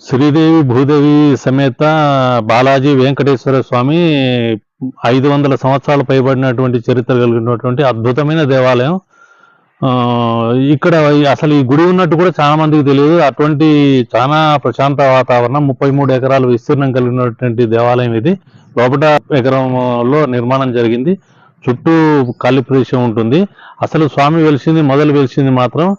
శ్రీదేవి భూదేవి సమేత బాలాజీ వెంకటేశ్వర స్వామి 500 సంవత్సరాలు పైబడినటువంటి చరిత్ర కలిగినటువంటి అద్భుతమైన దేవాలయం. ఇక్కడ అసలు ఈ గుడి ఉన్నట్టు కూడా చాలా మందికి తెలియదు. అటువంటి చాలా ప్రశాంత వాతావరణం, 33 ఎకరాలు విస్తీర్ణం కలిగినటువంటి దేవాలయం ఇది. లోపల ఎకరంలో నిర్మాణం జరిగింది. చుట్టూ ఖాళీ ప్రదేశం ఉంటుంది. అసలు స్వామి మొదలు వెలిసింది మాత్రం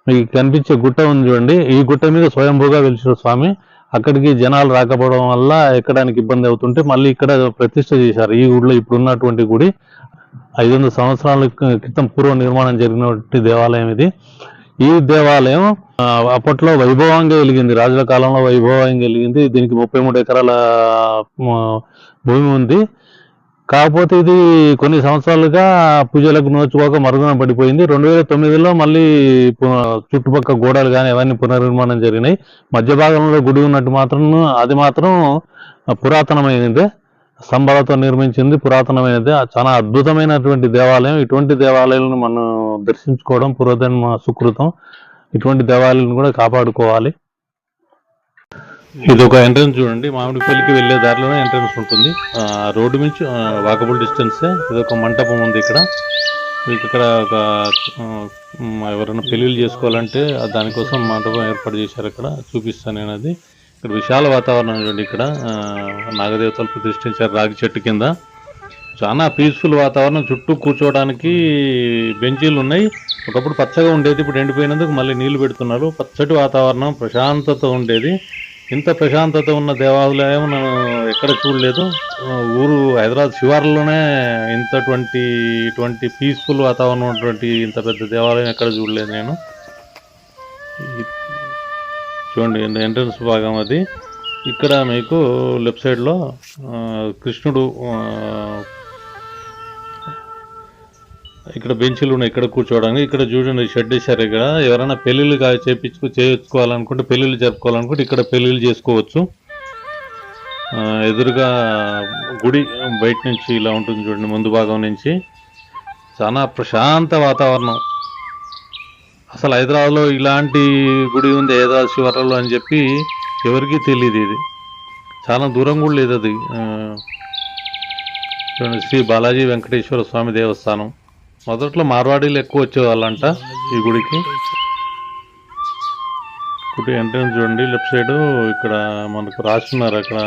మీకు కనిపించే గుట్ట ఉంది చూడండి. ఈ గుట్ట మీద స్వయంభూగా వెలిసిన స్వామి. అక్కడికి జనాలు రాకపోవడం వల్ల ఎక్కడానికి ఇబ్బంది అవుతుంటే మళ్ళీ ఇక్కడ ప్రతిష్ఠ చేశారు. ఈ గుడిలో ఇప్పుడు ఉన్నటువంటి గుడి 500 సంవత్సరాల క్రితం పూర్వ నిర్మాణం జరిగినటువంటి దేవాలయం ఇది. ఈ దేవాలయం అప్పట్లో వైభవంగా వెలిగింది, రాజుల కాలంలో వైభవంగా వెలిగింది. దీనికి 33 ఎకరాల భూమి ఉంది. కాకపోతే ఇది కొన్ని సంవత్సరాలుగా పూజలకు నోచుకోక మరుగున పడిపోయింది. 2009లో మళ్ళీ చుట్టుపక్కల గోడలు కానీ అవన్నీ పునర్నిర్మాణం జరిగినాయి. మధ్య భాగంలో గుడి ఉన్నట్టు అది మాత్రం పురాతనమైనదే, స్తంభాలతో నిర్మించింది, పురాతనమైనదే. చాలా అద్భుతమైనటువంటి దేవాలయం. ఇటువంటి దేవాలయాలను మనం దర్శించుకోవడం పూర్వజన్మ సుకృతం. ఇటువంటి దేవాలయాలను కూడా కాపాడుకోవాలి. ఇది ఒక ఎంట్రన్స్ చూడండి. మామిడిపల్లికి వెళ్ళే దారిలోనే ఎంట్రన్స్ ఉంటుంది. రోడ్డు నుంచి వాకబుల్ డిస్టెన్సే. ఇది ఒక మంటపం ఉంది ఇక్కడ. ఒక ఎవరైనా పెళ్లిళ్ళు చేసుకోవాలంటే దానికోసం మంటపం ఏర్పాటు చేశారు. ఇక్కడ చూపిస్తాను నేను అది. ఇక్కడ విశాల వాతావరణం చూడండి. ఇక్కడ నాగదేవతలు ప్రతిష్ఠించారు రాగి చెట్టు కింద. చాలా పీస్ఫుల్ వాతావరణం. చుట్టూ కూర్చోవడానికి బెంచీలు ఉన్నాయి. ఒకప్పుడు పచ్చగా ఉండేది, ఇప్పుడు ఎండిపోయినందుకు మళ్ళీ నీళ్లు పెడుతున్నారు. పచ్చటి వాతావరణం, ప్రశాంతత ఉండేది. ఇంత ప్రశాంతత ఉన్న దేవాలయం ఎక్కడ చూడలేదు. ఊరు హైదరాబాద్ శివార్లోనే ఇటువంటి పీస్ఫుల్ వాతావరణం ఉన్నటువంటి ఇంత పెద్ద దేవాలయం ఎక్కడ చూడలేదు నేను. చూడండి ఎంట్రన్స్ భాగం అది. ఇక్కడ మీకు లెఫ్ట్ సైడ్లో కృష్ణుడు, ఇక్కడ బెంచ్లు ఉన్నాయి ఇక్కడ కూర్చోవడానికి. ఇక్కడ చూడండి షెడ్ వేశారు. ఇక్కడ ఎవరైనా పెళ్ళిళ్ళు చేయించుకోవాలనుకుంటే, పెళ్ళిళ్ళు జరుపుకోవాలనుకుంటే ఇక్కడ పెళ్ళిళ్ళు చేసుకోవచ్చు. ఎదురుగా గుడి బయట నుంచి ఇలా ఉంటుంది చూడండి. ముందు భాగం నుంచి చాలా ప్రశాంత వాతావరణం. అసలు హైదరాబాద్లో ఇలాంటి గుడి ఉంది హైదరాబాద్ శివార్లలో అని చెప్పి ఎవరికీ తెలియదు. ఇది చాలా దూరం కూడా లేదు. అది చూడండి, శ్రీ బాలాజీ వెంకటేశ్వర స్వామి దేవస్థానం. మొదట్లో మార్వాడీలు ఎక్కువ వచ్చేవాళ్ళంట ఈ గుడికి. గుడి ఎంట్రన్స్ చూడండి లెఫ్ట్ సైడ్. ఇక్కడ మనకు రాస్తున్నారు అక్కడ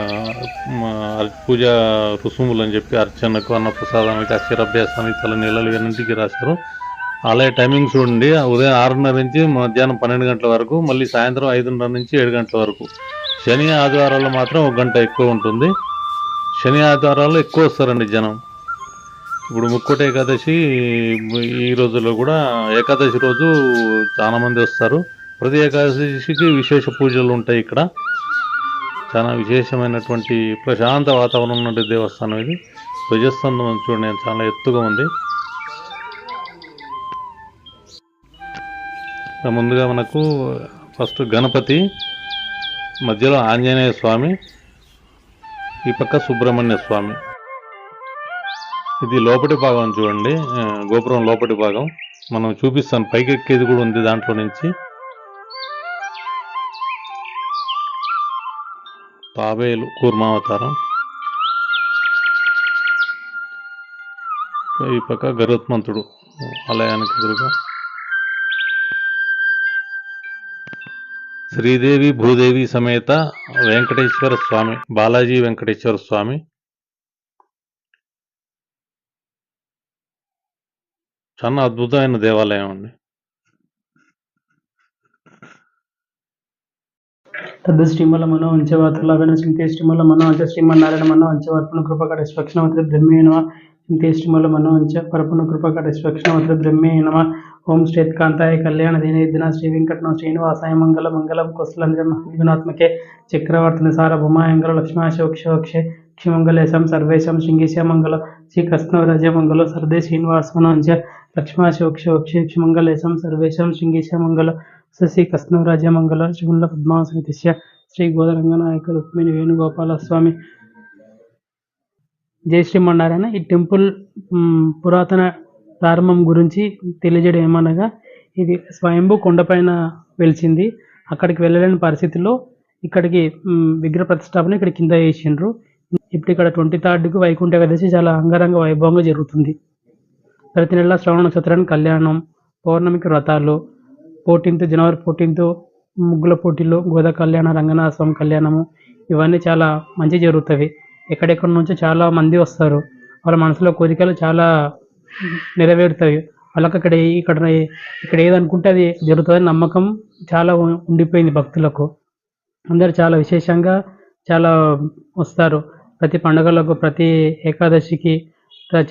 పూజ రుసుములు అని చెప్పి అర్చనకు, అన్నప్రసాదానికి, అక్షరాభ్యాసానికి, తల నీళ్ళలు ఇవన్నింటికి రాశారు. ఆలయ టైమింగ్స్ చూడండి. ఉదయం 6:30 నుంచి మధ్యాహ్నం 12 గంటల వరకు, మళ్ళీ సాయంత్రం 5:30 నుంచి 7 గంటల వరకు. శని ఆదివారాల్లో మాత్రం 1 గంట ఎక్కువ ఉంటుంది. శని ఆదివారాల్లో ఎక్కువ వస్తారండి జనం. ఇప్పుడు ముక్కోటి ఏకాదశి ఈ రోజుల్లో కూడా, ఏకాదశి రోజు చాలా మంది వస్తారు. ప్రతి ఏకాదశికి విశేష పూజలు ఉంటాయి ఇక్కడ. చాలా విశేషమైనటువంటి ప్రశాంత వాతావరణం ఉన్నటువంటి దేవస్థానం ఇది. ధ్వజస్తంభం చూడండి చాలా ఎత్తుగా ఉంది. ముందుగా మనకు ఫస్ట్ గణపతి, మధ్యలో ఆంజనేయ స్వామి, ఈ పక్క సుబ్రహ్మణ్య స్వామి. ఇది లోపటి భాగం చూడండి, గోపురం లోపటి భాగం. మనం చూపిస్తాను, పైకి ఎక్కేది కూడా ఉంది దాంట్లో నుంచి. తాబేలు కూర్మావతారం. ఈ పక్క గరుత్మంతుడు ఆలయానికి ఎదురుగా. శ్రీదేవి భూదేవి సమేత వెంకటేశ్వర స్వామి, బాలాజీ వెంకటేశ్వర స్వామి. చాలా అద్భుతమైన దేవాలయం అండి. తద్శ్రీమల మనో వంచవాతులాగన సింతే శ్రీమల మనో వంచ శ్రీమన్నారాయణ మనో వంచ వర్పణ కృపకట స్వక్షణవత్ర బ్రహ్మే నమ. సింతే శ్రీమల మనో వంచ పరపణ కృపకట స్వక్షణవత్ర బ్రహ్మే నమ. ఓం శ్రేత్కాంతాయ కళ్యాణ దీనైర్దిన శ్రీ వెంకటనో శ్రీనివాసాయ మంగళ మంగళం కుశలంజం విఘ్నాత్మకే చక్రవర్తిని సారభౌమాయంగళ లక్ష్మాశోక్షోక్షే క్షిమంగళేశం సర్వేశం శృంగేశ మంగళ శ్రీ కృష్ణరాజ మంగళ సర్దే శ్రీనివాసమనోంచ లక్ష్మాశోక్షోక్షే క్షిమంగళేశం సర్వేశం శృంగేశ మంగళ శ్రీ కృష్ణరాజ మంగళ శ్రీగుండ పద్మాసమితిశ్య శ్రీ గోదరంగనాయక రుక్మిణి వేణుగోపాల స్వామి. జై శ్రీమన్నారాయణ. ఈ టెంపుల్ పురాతన ప్రారంభం గురించి తెలియజేయడం ఏమనగా, ఇది స్వయంభూ కొండపైన వెలిసింది. అక్కడికి వెళ్ళలేని పరిస్థితిలో ఇక్కడికి విగ్రహ ప్రతిష్టాపన ఇక్కడ కింద చేసిండ్రు. ఇప్పుడు ఇక్కడ 23కు వైకుంఠ ఏకాదశి చాలా అంగరంగ వైభవంగా జరుగుతుంది. ప్రతి నెల శ్రవణ నక్షత్రానికి కళ్యాణం, పౌర్ణమికి వ్రతాలు, జనవరి 14 ముగ్గుల పోటీలు, గోదా కళ్యాణ, రంగనాథ స్వామి కళ్యాణము ఇవన్నీ చాలా మంచిగా జరుగుతవి. ఎక్కడెక్కడి నుంచో చాలా మంది వస్తారు. వాళ్ళ మనసులో కోరికలు చాలా నెరవేరుతాయి. వాళ్ళకి ఇక్కడ ఏదనుకుంటే అది జరుగుతుందని నమ్మకం చాలా ఉండిపోయింది భక్తులకు. అందరూ చాలా విశేషంగా చాలా వస్తారు. ప్రతి పండుగలకు, ప్రతి ఏకాదశికి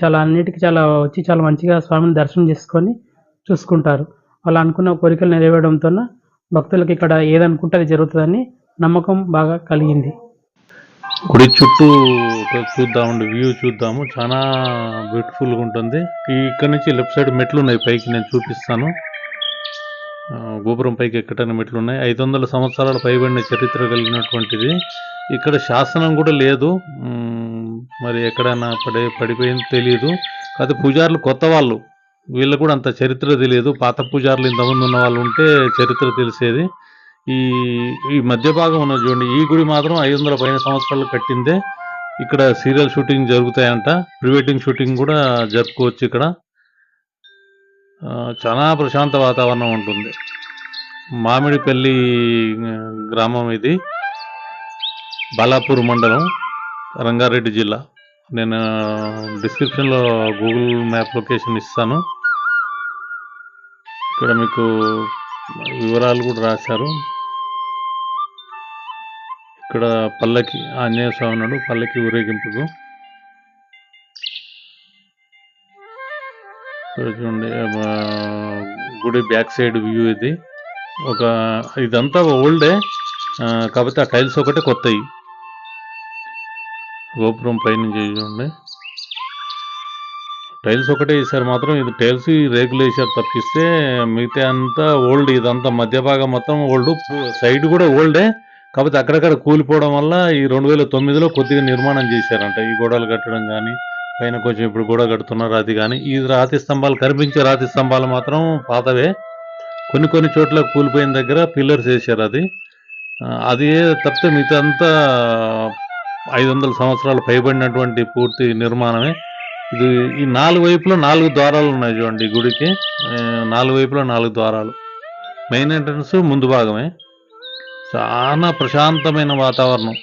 చాలా అన్నిటికి వచ్చి చాలా మంచిగా స్వామిని దర్శనం చేసుకొని చూసుకుంటారు. వాళ్ళు అనుకున్న కోరికలు నెరవేరడంతోన భక్తులకు ఇక్కడ ఏదనుకుంటే అది జరుగుతుందని నమ్మకం బాగా కలిగింది. గుడి చుట్టూ చూద్దామండి, వ్యూ చూద్దాము. చాలా బ్యూటిఫుల్గా ఉంటుంది. ఇక్కడ నుంచి లెఫ్ట్ సైడ్ మెట్లు ఉన్నాయి, పైకి నేను చూపిస్తాను. గోపురం పైకి ఎక్కడానికి మెట్లు ఉన్నాయి. 500 సంవత్సరాల పైబడిన చరిత్ర కలిగినటువంటిది. ఇక్కడ శాసనం కూడా లేదు, మరి ఎక్కడైనా పడిపోయింది తెలియదు. కాకపోతే పూజారులు కొత్త వాళ్ళు, వీళ్ళకు కూడా అంత చరిత్ర తెలియదు. పాత పూజారులు ఇంతమంది ఉన్న వాళ్ళు ఉంటే చరిత్ర తెలిసేది. ఈ మధ్య భాగం ఉన్నది చూడండి, ఈ గుడి మాత్రం 500 పైన సంవత్సరాలు కట్టిందే. ఇక్కడ సీరియల్ షూటింగ్ జరుగుతాయంట, ప్రీ వెడ్డింగ్ షూటింగ్ కూడా జరుపుకోవచ్చు ఇక్కడ. చాలా ప్రశాంత వాతావరణం ఉంటుంది. మామిడిపల్లి గ్రామం ఇది, బాలాపూర్ మండలం, రంగారెడ్డి జిల్లా. నేను డిస్క్రిప్షన్లో గూగుల్ మ్యాప్ లొకేషన్ ఇస్తాను. ఇక్కడ మీకు వివరాలు కూడా రాశారు. ఇక్కడ పల్లకి ఆంజనేయ స్వామి ఉన్నాడు, పల్లకి ఊరేగింపుకు. చూడండి గుడి బ్యాక్ సైడ్ వ్యూ ఇది. ఇదంతా ఓల్డే, కాకపోతే ఆ టైల్స్ ఒకటే కొత్తవి. గోపురం పైనుంచి చూడండి, టైల్స్ ఒకటే వేసారు. మాత్రం ఇది టైల్స్ రేకులు వేసారు తప్పిస్తే మిగతా అంతా ఓల్డ్. ఇదంతా మధ్య భాగం మొత్తం ఓల్డ్, సైడ్ కూడా ఓల్డే, కాకపోతే అక్కడక్కడ కూలిపోవడం వల్ల ఈ 2009లో కొద్దిగా నిర్మాణం చేశారంట. ఈ గోడలు కట్టడం కానీ, పైన కొంచెం ఇప్పుడు గోడ కడుతున్నారు అది కానీ. ఈ రాతి స్తంభాలు, కనిపించే రాతి స్తంభాలు మాత్రం పాతవే. కొన్ని చోట్ల కూలిపోయిన దగ్గర పిల్లర్స్ వేసారు. అది తప్పితే మిగతా అంతా 500 సంవత్సరాలు పైబడినటువంటి పూర్తి నిర్మాణమే. ఇది ఈ 4 వైపులో 4 ద్వారాలు ఉన్నాయి చూడండి. ఈ గుడికి 4 వైపులో 4 ద్వారాలు. మెయిన్ ఎంట్రన్స్ ముందు భాగమే. చాలా ప్రశాంతమైన వాతావరణం.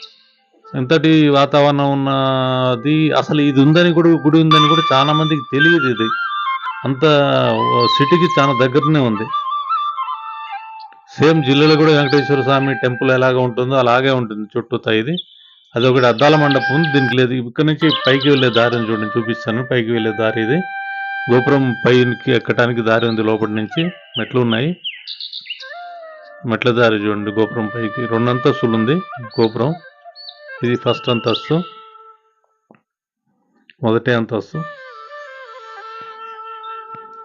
ఎంతటి వాతావరణం ఉన్నది, అసలు ఇది ఉందని కూడా, గుడి ఉందని కూడా చాలా మందికి తెలియదు. ఇది అంత సిటీకి చాలా దగ్గరనే ఉంది. సేమ్ జిల్లాలో కూడా వెంకటేశ్వర స్వామి టెంపుల్ ఎలాగ ఉంటుందో అలాగే ఉంటుంది చుట్టూతా. అదొకటి అద్దాల మండపం ఉంది, దీనికి లేదు. ఇక్కడ నుంచి పైకి వెళ్ళే దారిని చూడండి, చూపిస్తాను. పైకి వెళ్ళే దారి ఇది. గోపురం పైకి ఎక్కడానికి దారి ఉంది, లోపటి నుంచి మెట్లు ఉన్నాయి. మెట్ల దారి చూడండి, గోపురం పైకి 2 అంతస్తులు ఉంది గోపురం. ఇది ఫస్ట్ అంతస్తు, మొదటి అంతస్తు.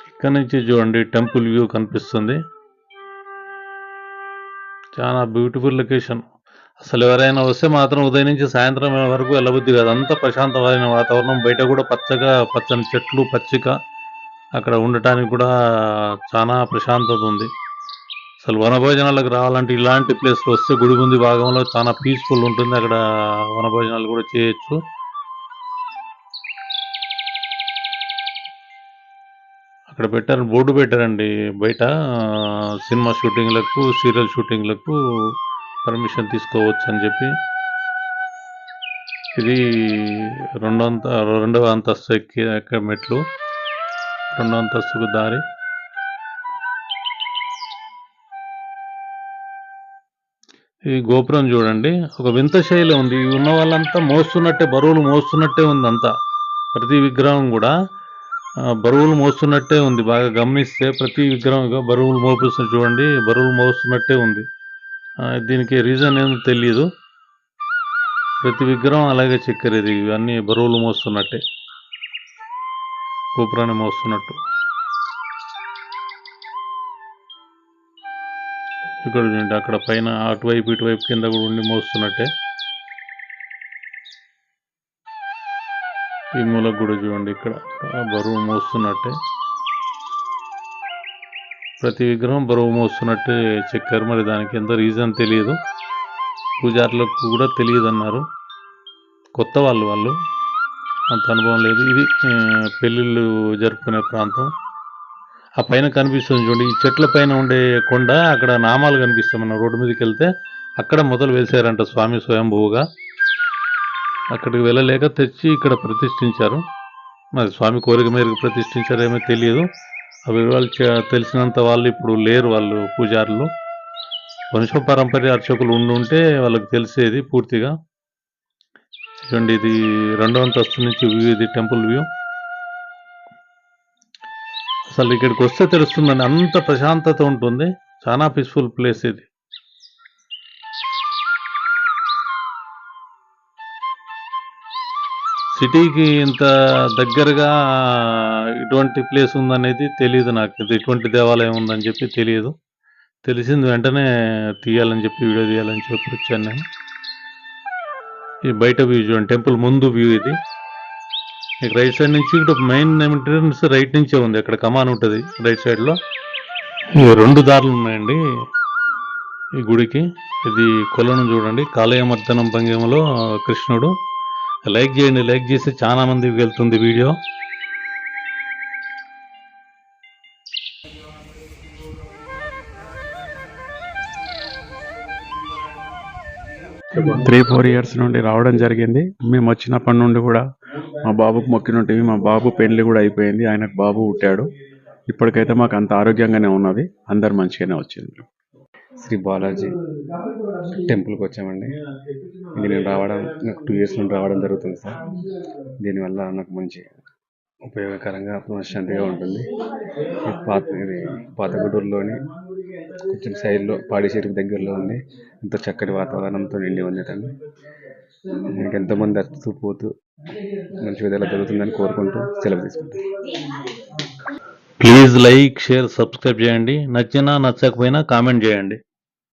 ఇక్కడ నుంచి చూడండి టెంపుల్ వ్యూ కనిపిస్తుంది. చాలా బ్యూటిఫుల్ లొకేషన్. అసలు ఎవరైనా వస్తే మాత్రం ఉదయం నుంచి సాయంత్రం వరకు వెళ్ళబుద్ధి కాదు. అంత ప్రశాంతమైన వాతావరణం. బయట కూడా పచ్చని చెట్లు, పచ్చిక. అక్కడ ఉండటానికి కూడా చాలా ప్రశాంతత ఉంది. అసలు వనభోజనాలకు రావాలంటే ఇలాంటి ప్లేస్లో వస్తే, గుడి ముందు భాగంలో చాలా పీస్ఫుల్ ఉంటుంది. అక్కడ వనభోజనాలు కూడా చేయొచ్చు. అక్కడ బోర్డు పెట్టారండి బయట, సినిమా షూటింగ్లకు, సీరియల్ షూటింగ్లకు పర్మిషన్ తీసుకోవచ్చు అని చెప్పి. ఇది 2వ అంతస్తు ఎక్కే మెట్లు, 2వ అంతస్తుకు దారి. ఈ గోపురం చూడండి, ఒక వింత శైలి ఉంది. ఉన్న వాళ్ళంతా మోస్తున్నట్టే, బరువులు మోస్తున్నట్టే ఉంది అంతా. ప్రతి విగ్రహం కూడా బరువులు మోస్తున్నట్టే ఉంది. బాగా గమనిస్తే ప్రతి విగ్రహం బరువులు మోపిస్తుంది చూడండి, బరువులు మోస్తున్నట్టే ఉంది. దీనికి రీజన్ ఏమో తెలియదు. ప్రతి విగ్రహం అలాగే చెక్కారు. ఇవన్నీ బరువులు మోస్తున్నట్టే, గోపురాన్ని మోస్తున్నట్టు. ఇక్కడ చూడండి, అక్కడ పైన అటువైపు ఇటువైపు కింద కూడా ఉండి మోస్తున్నట్టే. ఈ మూలకు కూడా చూడండి, ఇక్కడ బరువు మోస్తున్నట్టే. ప్రతి విగ్రహం బరువు మోస్తున్నట్టే చెక్కారు. మరి దానికి ఎంత రీజన్ తెలియదు. పూజారులకు కూడా తెలియదన్నారు. కొత్త వాళ్ళు అంత అనుభవం లేదు. ఇది పెళ్ళిళ్ళు జరుపుకునే ప్రాంతం. ఆ పైన కనిపిస్తుంది చూడండి, ఈ చెట్ల పైన ఉండే కొండ, అక్కడ నామాలు కనిపిస్తాయి. మనం రోడ్డు మీదకి వెళ్తే అక్కడ మొదలు వేశారంట స్వామి స్వయంభూగా. అక్కడికి వెళ్ళలేక తెచ్చి ఇక్కడ ప్రతిష్ఠించారు. మరి స్వామి కోరిక మేరకు ప్రతిష్ఠించారేమో తెలియదు. అవి వాళ్ళు తెలిసినంత వాళ్ళు ఇప్పుడు లేరు, వాళ్ళు పూజారులు. వంశపారంపర్య అర్చకులు ఉంటే వాళ్ళకి తెలిసేది పూర్తిగా. చూడండి, ఇది 2వ అంతస్తు నుంచి వ్యూ, ఇది టెంపుల్ వ్యూ. అసలు ఇక్కడికి వస్తే తెలుస్తుందండి, అంత ప్రశాంతత ఉంటుంది. చాలా పీస్ఫుల్ ప్లేస్ ఇది. సిటీకి ఇంత దగ్గరగా ఇటువంటి ప్లేస్ ఉందనేది తెలియదు నాకు. ఇది ఇటువంటి దేవాలయం ఉందని చెప్పి తెలియదు. తెలిసింది వెంటనే తీయాలని చెప్పి, వీడియో తీయాలని చెప్పి వచ్చాను నేను. ఈ బయట వ్యూ చూడండి, టెంపుల్ ముందు వ్యూ ఇది. మీకు రైట్ సైడ్ నుంచి ఇప్పుడు మెయిన్ ఎంట్రన్స్ రైట్ నుంచే ఉంది. అక్కడ కమాన్ ఉంటుంది రైట్ సైడ్లో. ఈ 2 దారులు ఉన్నాయండి ఈ గుడికి. ఇది కొలను చూడండి, కాళయమర్దనం భంగిమలో కృష్ణుడు. లైక్ చేయండి, లైక్ చేస్తే చాలా మందికి వెళ్తుంది వీడియో. త్రీ 4 ఇయర్స్ నుండి రావడం జరిగింది. మేము వచ్చినప్పటి నుండి కూడా మా బాబుకు మొక్కినట్టువి, మా బాబు పెళ్లి కూడా అయిపోయింది, ఆయనకు బాబు పుట్టాడు. ఇప్పటికైతే మాకు అంత ఆరోగ్యంగానే ఉన్నది, అందరు మంచిగానే వచ్చింది. శ్రీ బాలాజీ టెంపుల్కి వచ్చామండి. ఇది నేను నాకు 2 ఇయర్స్ నుండి రావడం జరుగుతుంది సార్. దీనివల్ల నాకు మంచి ఉపయోగకరంగా, మనశ్శాంతిగా ఉంటుంది. ఇది పాతగుడూరులోని కొంచెం సైడ్లో పాడిచేరికి దగ్గరలో ఉంది. ఎంతో చక్కటి వాతావరణంతో నిండి ఉంది తను. మీకు ఎంతోమంది వస్తూ పోతూ మంచి విధాలు జరుగుతుందని కోరుకుంటూ సెలవు తీసుకుంటాను. ప్లీజ్ లైక్, షేర్, సబ్స్క్రైబ్ చేయండి. నచ్చినా నచ్చకపోయినా కామెంట్ చేయండి.